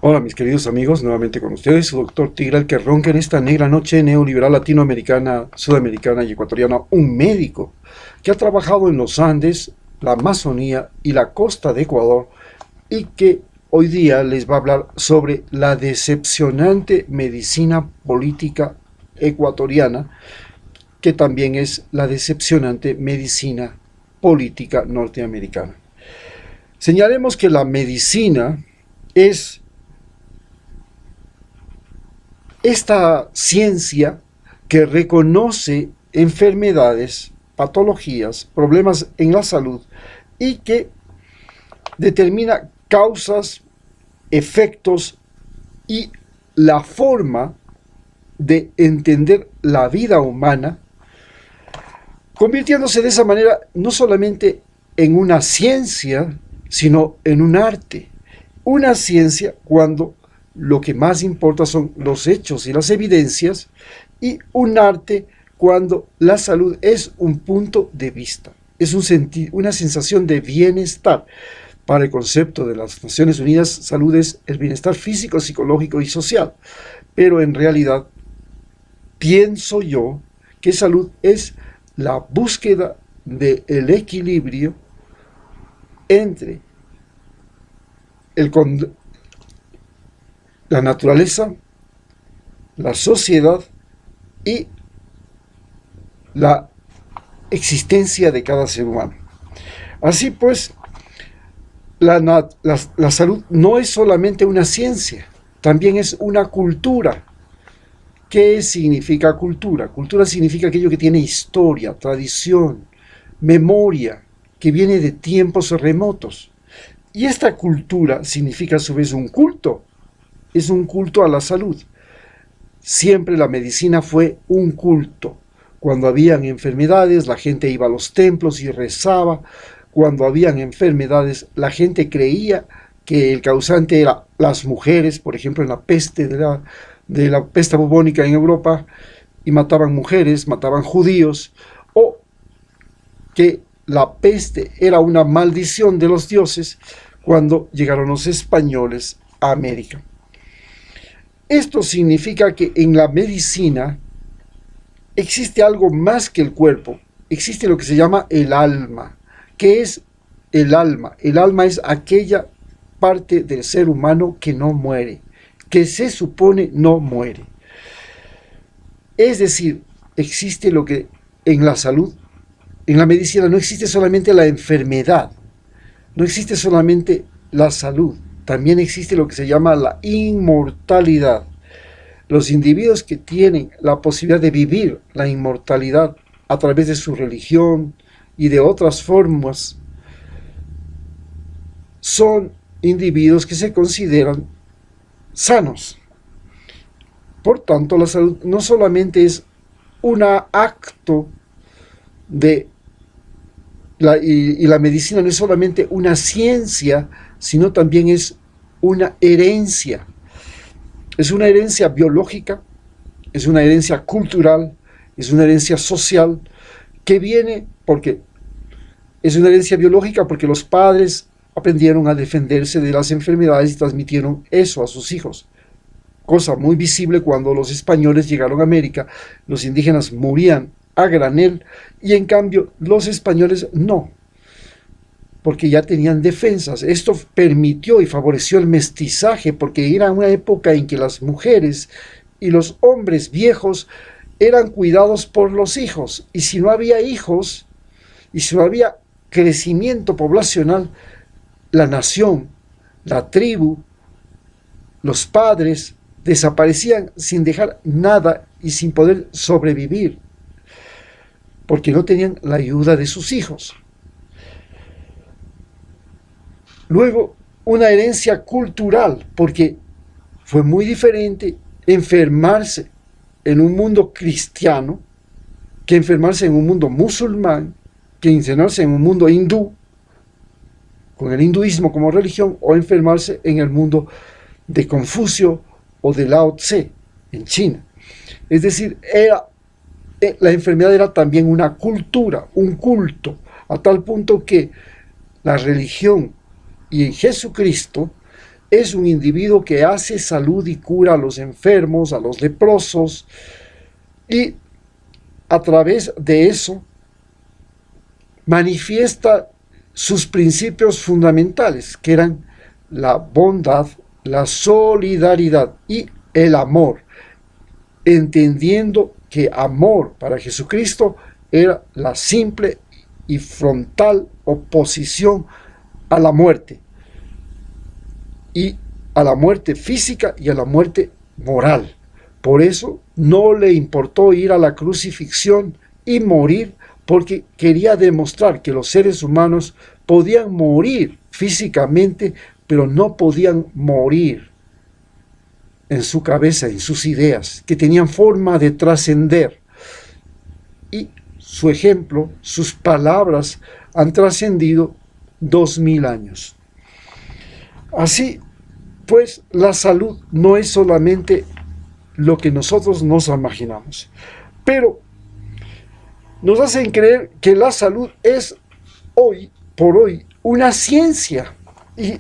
Hola mis queridos amigos, nuevamente con ustedes, su doctor Tigral, que ronca en esta negra noche neoliberal latinoamericana, sudamericana y ecuatoriana, un médico que ha trabajado en los Andes, la Amazonía y la costa de Ecuador y que hoy día les va a hablar sobre la decepcionante medicina política ecuatoriana, que también es la decepcionante medicina política norteamericana. Señalemos que la medicina es esta ciencia que reconoce enfermedades, patologías, problemas en la salud y que determina causas, efectos y la forma de entender la vida humana, convirtiéndose de esa manera no solamente en una ciencia, sino en un arte. Una ciencia cuando lo que más importa son los hechos y las evidencias, y un arte cuando la salud es un punto de vista, es una sensación de bienestar. Para el concepto de las Naciones Unidas, salud es el bienestar físico, psicológico y social, pero en realidad pienso yo que salud es la búsqueda del equilibrio entre la naturaleza, la sociedad y la existencia de cada ser humano. Así pues, la salud no es solamente una ciencia, también es una cultura. ¿Qué significa cultura? Cultura significa aquello que tiene historia, tradición, memoria, que viene de tiempos remotos. Y esta cultura significa a su vez un culto. Es un culto a la salud. Siempre la medicina fue un culto. Cuando habían enfermedades, la gente iba a los templos y rezaba. Cuando habían enfermedades, la gente creía que el causante era las mujeres, por ejemplo, en la peste de la peste bubónica en Europa, y mataban mujeres, mataban judíos, o que la peste era una maldición de los dioses cuando llegaron los españoles a América. Esto significa que en la medicina existe algo más que el cuerpo, existe lo que se llama el alma. ¿Qué es el alma? El alma es aquella parte del ser humano que no muere, que se supone no muere. Es decir, existe lo que en la salud, en la medicina no existe solamente la enfermedad, no existe solamente la salud, también existe lo que se llama la inmortalidad. Los individuos que tienen la posibilidad de vivir la inmortalidad a través de su religión y de otras formas, son individuos que se consideran sanos. Por tanto, la salud no solamente es un acto y la medicina no es solamente una ciencia, sino también es una herencia. Es una herencia biológica, es una herencia cultural, es una herencia social, que viene porque es una herencia biológica porque los padres aprendieron a defenderse de las enfermedades y transmitieron eso a sus hijos. Cosa muy visible cuando los españoles llegaron a América, los indígenas morían a granel y en cambio los españoles no, porque ya tenían defensas. Esto permitió y favoreció el mestizaje, porque era una época en que las mujeres y los hombres viejos eran cuidados por los hijos, y si no había hijos, y si no había crecimiento poblacional, la nación, la tribu, los padres desaparecían sin dejar nada y sin poder sobrevivir, porque no tenían la ayuda de sus hijos. Luego, una herencia cultural, porque fue muy diferente enfermarse en un mundo cristiano que enfermarse en un mundo musulmán, que enfermarse en un mundo hindú, con el hinduismo como religión, o enfermarse en el mundo de Confucio o de Lao Tse en China. Es decir, la enfermedad era también una cultura, un culto, a tal punto que la religión y Jesucristo es un individuo que hace salud y cura a los enfermos, a los leprosos, y a través de eso manifiesta sus principios fundamentales, que eran la bondad, la solidaridad y el amor, entendiendo que amor para Jesucristo era la simple y frontal oposición a la muerte, y a la muerte física y a la muerte moral. Por eso no le importó ir a la crucifixión y morir, porque quería demostrar que los seres humanos podían morir físicamente, pero no podían morir en su cabeza, en sus ideas, que tenían forma de trascender. Y su ejemplo, sus palabras han trascendido 2000 años. Así pues, la salud no es solamente lo que nosotros nos imaginamos, pero nos hacen creer que la salud es hoy por hoy una ciencia, y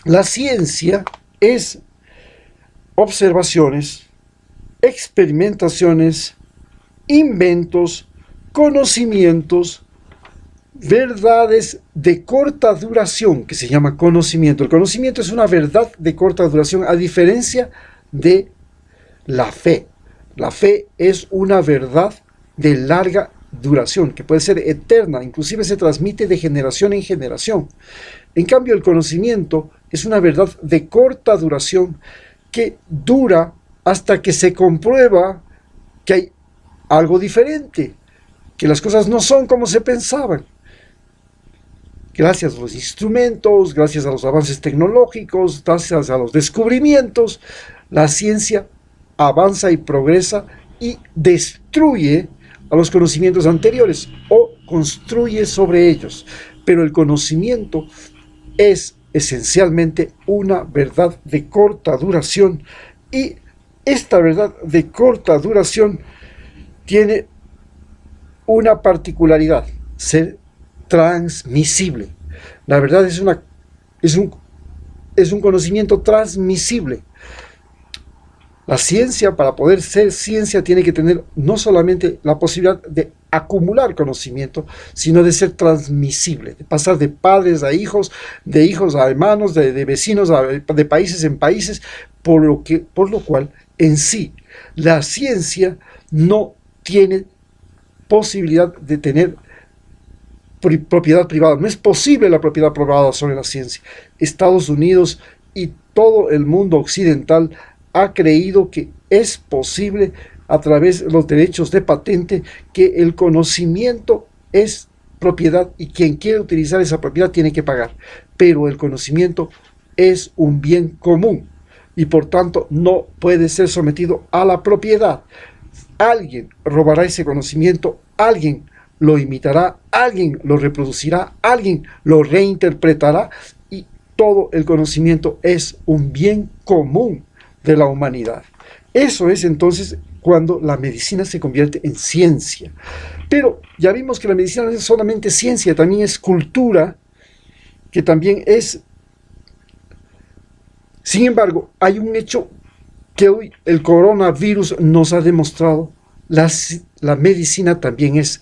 la ciencia es observaciones, experimentaciones, inventos, conocimientos, verdades de corta duración, que se llama conocimiento. El conocimiento es una verdad de corta duración, a diferencia de la fe. La fe es una verdad de larga duración, que puede ser eterna, inclusive se transmite de generación en generación. En cambio, el conocimiento es una verdad de corta duración que dura hasta que se comprueba que hay algo diferente, que las cosas no son como se pensaban. Gracias a los instrumentos, gracias a los avances tecnológicos, gracias a los descubrimientos, la ciencia avanza y progresa y destruye a los conocimientos anteriores o construye sobre ellos. Pero el conocimiento es esencialmente una verdad de corta duración, y esta verdad de corta duración tiene una particularidad: ser transmisible. La verdad es un conocimiento transmisible. La ciencia, para poder ser ciencia, tiene que tener no solamente la posibilidad de acumular conocimiento, sino de ser transmisible, de pasar de padres a hijos, de hijos a hermanos, de vecinos, de países en países, por lo cual en sí la ciencia no tiene posibilidad de tener propiedad privada. No es posible la propiedad privada sobre la ciencia. Estados Unidos y todo el mundo occidental ha creído que es posible, a través de los derechos de patente, que el conocimiento es propiedad y quien quiere utilizar esa propiedad tiene que pagar. Pero el conocimiento es un bien común y por tanto no puede ser sometido a la propiedad. Alguien robará ese conocimiento, alguien lo imitará, alguien lo reproducirá, alguien lo reinterpretará, y todo el conocimiento es un bien común de la humanidad. Eso es entonces cuando la medicina se convierte en ciencia. Pero ya vimos que la medicina no es solamente ciencia, también es cultura, que también es... Sin embargo, hay un hecho que hoy el coronavirus nos ha demostrado: la medicina también es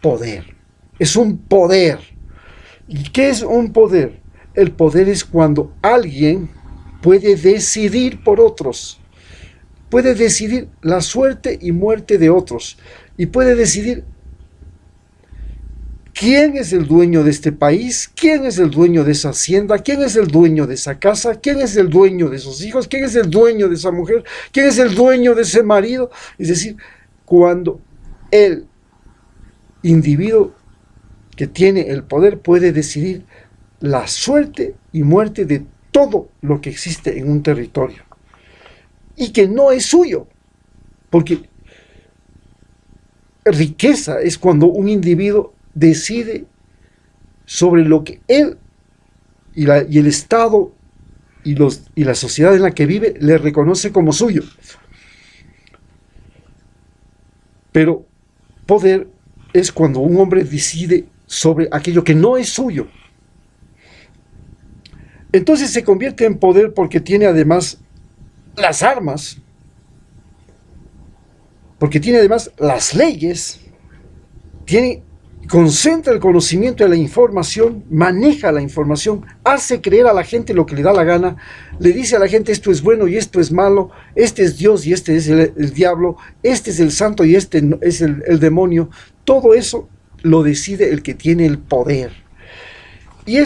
poder. Es un poder. ¿Y qué es un poder? El poder es cuando alguien puede decidir por otros, puede decidir la suerte y muerte de otros, y puede decidir quién es el dueño de este país, quién es el dueño de esa hacienda, quién es el dueño de esa casa, quién es el dueño de esos hijos, quién es el dueño de esa mujer, quién es el dueño de ese marido. Es decir, cuando el individuo que tiene el poder puede decidir la suerte y muerte de todo lo que existe en un territorio, y que no es suyo, porque riqueza es cuando un individuo decide sobre lo que él y el Estado y la sociedad en la que vive le reconoce como suyo. Pero poder es cuando un hombre decide sobre aquello que no es suyo. Entonces se convierte en poder porque tiene además las armas, porque tiene además las leyes, concentra el conocimiento de la información, maneja la información, hace creer a la gente lo que le da la gana, le dice a la gente esto es bueno y esto es malo, este es Dios y este es el diablo, este es el santo y este es el demonio. Todo eso lo decide el que tiene el poder. Y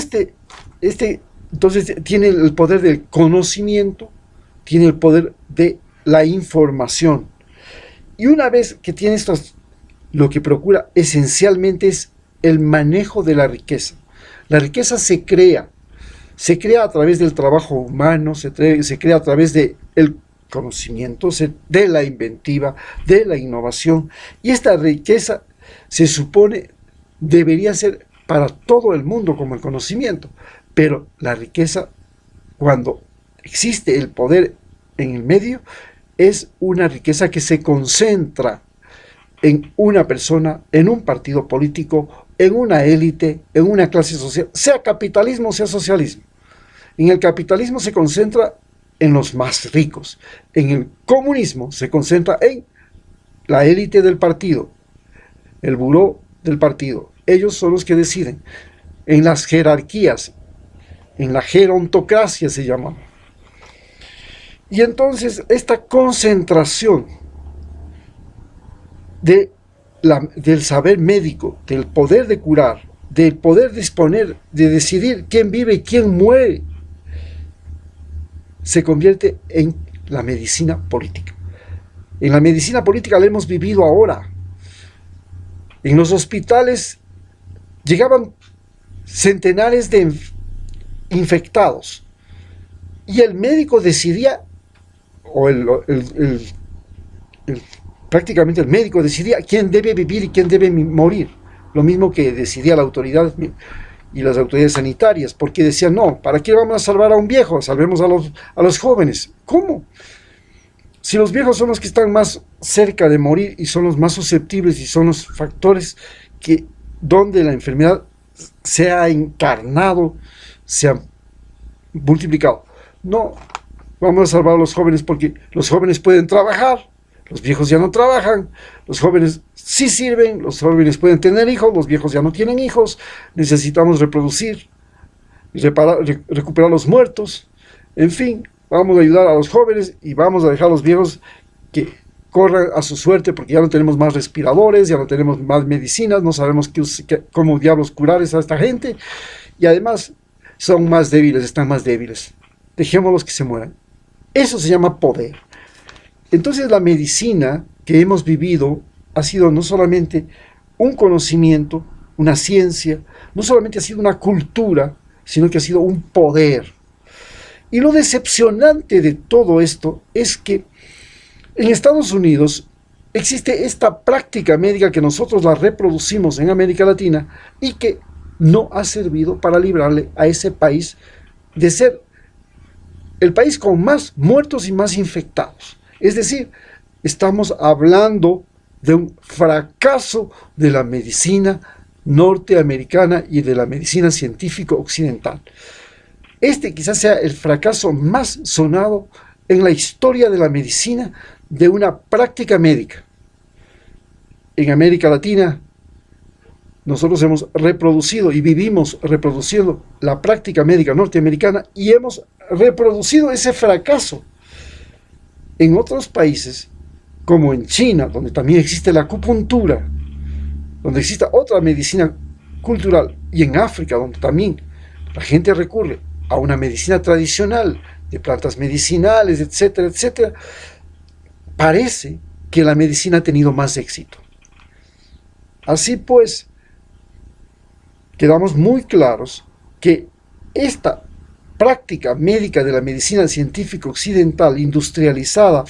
entonces tiene el poder del conocimiento, tiene el poder de la información. Y una vez que tiene estas, lo que procura esencialmente es el manejo de la riqueza. La riqueza se crea a través del trabajo humano, se crea a través del conocimiento, de la inventiva, de la innovación. Y esta riqueza se supone debería ser para todo el mundo como el conocimiento. Pero la riqueza, cuando existe el poder en el medio, es una riqueza que se concentra en una persona, en un partido político, en una élite, en una clase social, sea capitalismo, sea socialismo. En el capitalismo se concentra en los más ricos. En el comunismo se concentra en la élite del partido, el buró del partido. Ellos son los que deciden. En las jerarquías, en la gerontocracia se llama. Y entonces esta concentración del saber médico, del poder de curar, del poder disponer, de decidir quién vive y quién muere, se convierte en la medicina política. En la medicina política la hemos vivido ahora. En los hospitales llegaban centenares de infectados y el médico decidía, o prácticamente el médico decidía quién debe vivir y quién debe morir. Lo mismo que decidía la autoridad y las autoridades sanitarias, porque decían, no, ¿para qué vamos a salvar a un viejo? Salvemos a los jóvenes. ¿Cómo? Si los viejos son los que están más cerca de morir y son los más susceptibles y son los factores donde la enfermedad se ha encarnado, se ha multiplicado. No, vamos a salvar a los jóvenes porque los jóvenes pueden trabajar, los viejos ya no trabajan, los jóvenes sí sirven, los jóvenes pueden tener hijos, los viejos ya no tienen hijos, necesitamos reproducir, recuperar los muertos, en fin, vamos a ayudar a los jóvenes y vamos a dejar a los viejos que corran a su suerte porque ya no tenemos más respiradores, ya no tenemos más medicinas, no sabemos cómo diablos curar a esta gente y además son más débiles, están más débiles. Dejémoslos que se mueran. Eso se llama poder. Entonces la medicina que hemos vivido ha sido no solamente un conocimiento, una ciencia, no solamente ha sido una cultura, sino que ha sido un poder. Y lo decepcionante de todo esto es que en Estados Unidos existe esta práctica médica que nosotros la reproducimos en América Latina y que no ha servido para librarle a ese país de ser el país con más muertos y más infectados. Es decir, estamos hablando de un fracaso de la medicina norteamericana y de la medicina científica occidental. Este quizás sea el fracaso más sonado en la historia de la medicina de una práctica médica. En América Latina, nosotros hemos reproducido y vivimos reproduciendo la práctica médica norteamericana y hemos reproducido ese fracaso. En otros países, como en China, donde también existe la acupuntura, donde existe otra medicina cultural, y en África, donde también la gente recurre a una medicina tradicional, de plantas medicinales, etcétera, etcétera, parece que la medicina ha tenido más éxito. Así pues, quedamos muy claros que esta práctica médica de la medicina científica occidental, industrializada,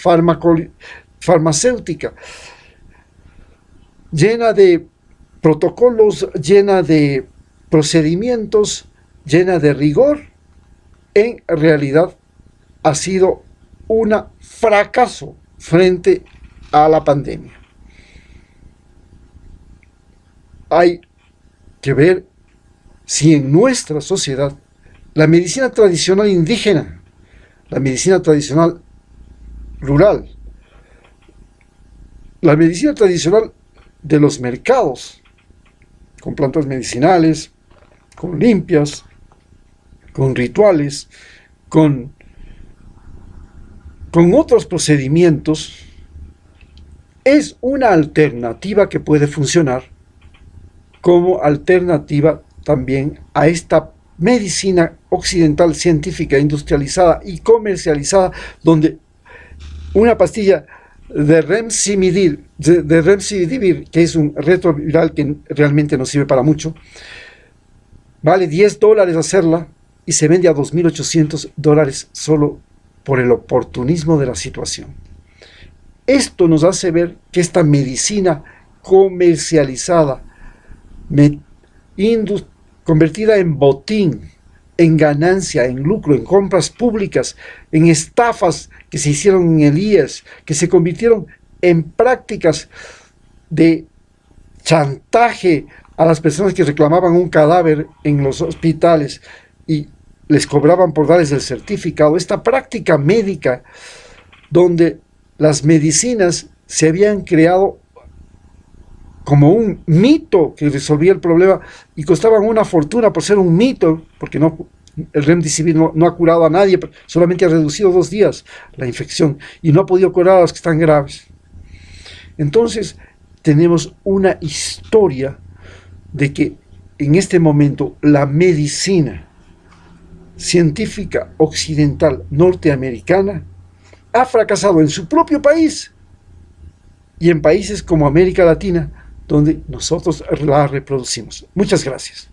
farmacéutica, llena de protocolos, llena de procedimientos, llena de rigor, en realidad ha sido un fracaso frente a la pandemia. Hay que ver si en nuestra sociedad la medicina tradicional indígena, la medicina tradicional rural, la medicina tradicional de los mercados, con plantas medicinales, con limpias, con rituales, con otros procedimientos, es una alternativa que puede funcionar como alternativa también a esta medicina occidental científica, industrializada y comercializada, donde una pastilla de Remdesivir, que es un retroviral que realmente no sirve para mucho, vale $10 hacerla y se vende a $2.800 solo por el oportunismo de la situación. Esto nos hace ver que esta medicina comercializada, convertida en botín, en ganancia, en lucro, en compras públicas, en estafas que se hicieron en el IES, que se convirtieron en prácticas de chantaje a las personas que reclamaban un cadáver en los hospitales y les cobraban por darles el certificado. Esta práctica médica donde las medicinas se habían creado como un mito que resolvía el problema y costaban una fortuna por ser un mito, porque el Remdesivir no ha curado a nadie, solamente ha reducido 2 días la infección y no ha podido curar a los que están graves. Entonces tenemos una historia de que en este momento la medicina científica occidental norteamericana ha fracasado en su propio país y en países como América Latina, donde nosotros la reproducimos. Muchas gracias.